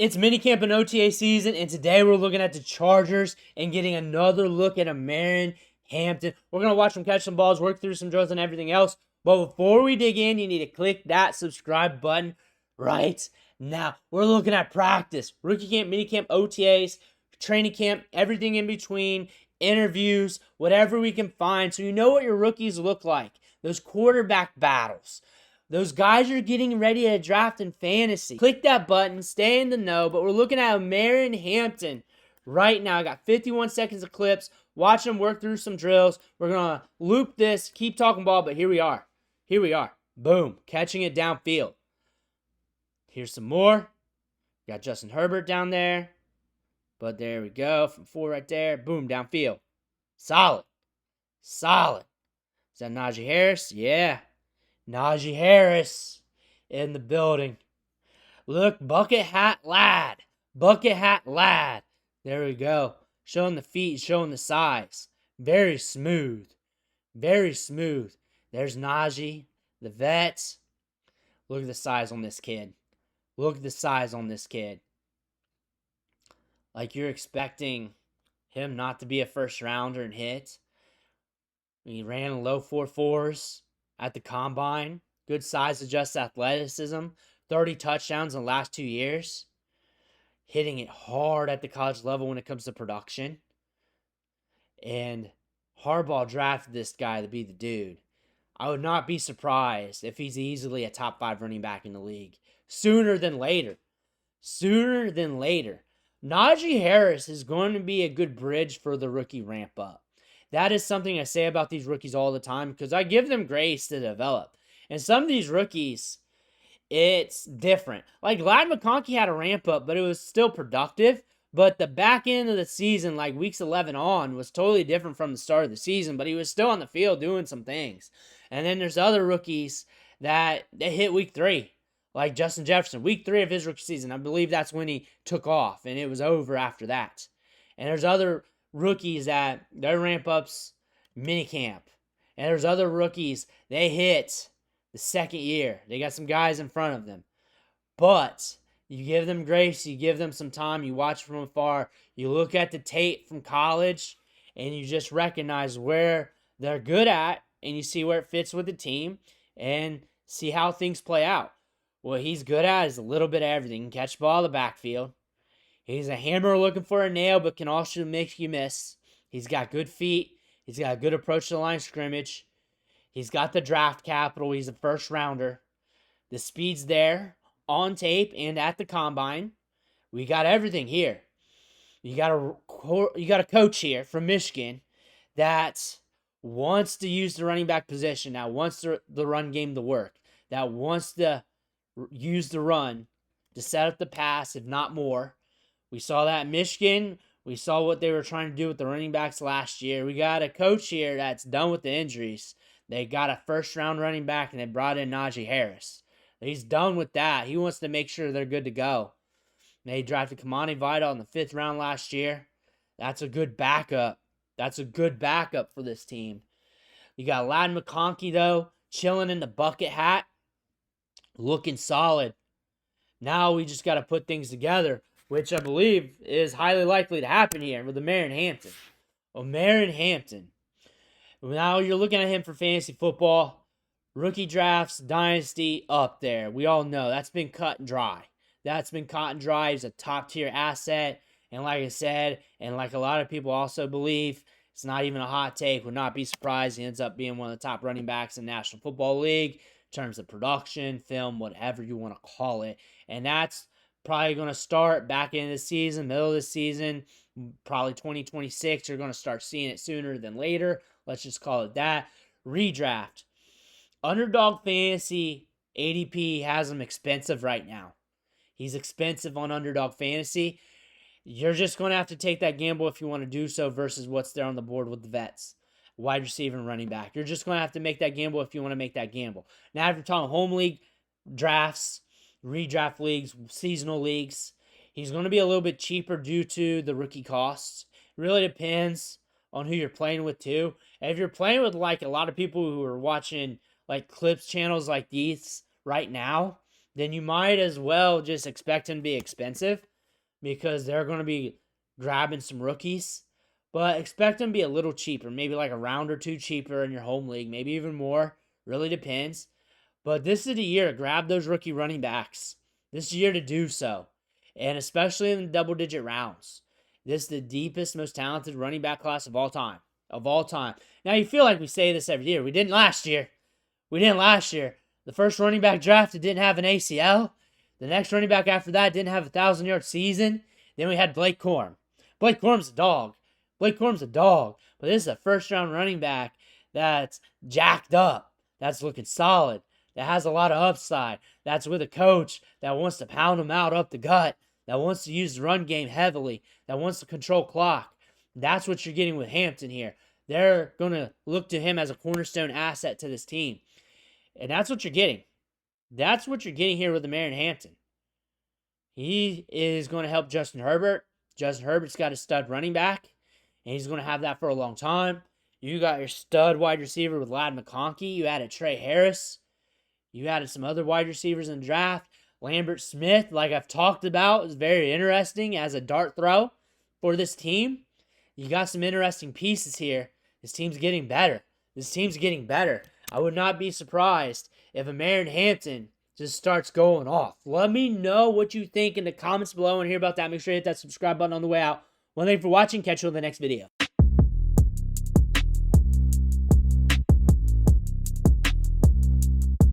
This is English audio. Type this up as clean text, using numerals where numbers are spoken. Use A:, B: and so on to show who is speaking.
A: It's minicamp and OTA season, and today we're looking at the Chargers and getting another look at Omarion Hampton. We're going to watch them catch some balls, work through some drills and everything else. But before we dig in, you need to click that subscribe button right now. We're looking at practice, rookie camp, minicamp, OTAs, training camp, everything in between, interviews, whatever we can find. So you know what your rookies look like. Those quarterback battles. Those guys are getting ready to draft in fantasy. Click that button, stay in the know, but we're looking at Omarion Hampton right now. I got 51 seconds of clips. Watch them work through some drills. We're going to loop this, keep talking ball, but here we are. Here we are. Boom. Catching it downfield. Here's some more. Got Justin Herbert down there. But there we go. From 4 right there. Boom. Downfield. Solid. Solid. Is that Najee Harris? Yeah. Najee Harris in the building. Look, bucket hat lad. Bucket hat lad. There we go. Showing the feet, showing the size. Very smooth. Very smooth. There's Najee, the vet. Look at the size on this kid. Look at the size on this kid. Like you're expecting him not to be a first rounder and hit. He ran low 4.4s. At the combine, good size, just athleticism, 30 touchdowns in the last 2 years, hitting it hard at the college level when it comes to production. And Harbaugh drafted this guy to be the dude. I would not be surprised if he's easily a top 5 running back in the league sooner than later. Sooner than later. Najee Harris is going to be a good bridge for the rookie ramp up. That is something I say about these rookies all the time because I give them grace to develop. And some of these rookies, it's different. Like Ladd McConkey had a ramp up, but it was still productive. But the back end of the season, like weeks 11 on, was totally different from the start of the season. But he was still on the field doing some things. And then there's other rookies that they hit week 3. Like Justin Jefferson, week 3 of his rookie season. I believe that's when he took off. And it was over after that. And there's other rookies that their ramp ups minicamp. And there's other rookies, they hit the second year. They got some guys in front of them. But you give them grace, you give them some time, you watch from afar, you look at the tape from college, and you just recognize where they're good at, and you see where it fits with the team, and see how things play out. What he's good at is a little bit of everything. He can catch the ball in the backfield. He's a hammer looking for a nail, but can also make you miss. He's got good feet. He's got a good approach to the line of scrimmage. He's got the draft capital. He's a first rounder. The speed's there on tape and at the combine. We got everything here. You got a coach here from Michigan that wants to use the running back position, that wants the run game to work, that wants to use the run to set up the pass, if not more. We saw that in Michigan. We saw what they were trying to do with the running backs last year. We got a coach here that's done with the injuries. They got a first-round running back, and they brought in Najee Harris. He's done with that. He wants to make sure they're good to go. They drafted Kamani Vidal in the 5th round last year. That's a good backup. That's a good backup for this team. You got Ladd McConkey, though, chilling in the bucket hat, looking solid. Now we just got to put things together, which I believe is highly likely to happen here with Omarion Hampton. Omarion Hampton. Now you're looking at him for fantasy football. Rookie drafts, dynasty, up there. We all know that's been cut and dry. That's been cut and dry. He's a top-tier asset. And like I said, and like a lot of people also believe, it's not even a hot take. Would not be surprised he ends up being one of the top running backs in the National Football League in terms of production, film, whatever you want to call it. And that's probably going to start back into the season, middle of the season, probably 2026. You're going to start seeing it sooner than later. Let's just call it that. Redraft. Underdog Fantasy ADP has him expensive right now. He's expensive on Underdog Fantasy. You're just going to have to take that gamble if you want to do so versus what's there on the board with the vets. Wide receiver and running back. You're just going to have to make that gamble if you want to make that gamble. Now, if you're talking home league drafts, redraft leagues, seasonal leagues, he's going to be a little bit cheaper due to the rookie costs. It really depends on who you're playing with too. And if you're playing with like a lot of people who are watching like clips channels like these right now, then you might as well just expect him to be expensive because they're going to be grabbing some rookies. But expect them to be a little cheaper, maybe like a round or two cheaper in your home league, maybe even more. Really depends. But this is the year to grab those rookie running backs. This is the year to do so. And especially in the double-digit rounds. This is the deepest, most talented running back class of all time. Of all time. Now, you feel like we say this every year. We didn't last year. The first running back drafted didn't have an ACL. The next running back after that didn't have a 1,000-yard season. Then we had Blake Corum. Blake Corum's a dog. But this is a first-round running back that's jacked up. That's looking solid. That has a lot of upside. That's with a coach that wants to pound him out up the gut. That wants to use the run game heavily. That wants to control clock. That's what you're getting with Hampton here. They're going to look to him as a cornerstone asset to this team. And that's what you're getting. That's what you're getting here with Omarion Hampton. He is going to help Justin Herbert. Justin Herbert's got a stud running back, and he's going to have that for a long time. You got your stud wide receiver with Ladd McConkey. You added Trey Harris. You added some other wide receivers in the draft. Lambert Smith, like I've talked about, is very interesting as a dart throw for this team. You got some interesting pieces here. This team's getting better. I would not be surprised if Omarion Hampton just starts going off. Let me know what you think in the comments below and hear about that. Make sure you hit that subscribe button on the way out. One thing for watching. Catch you on the next video.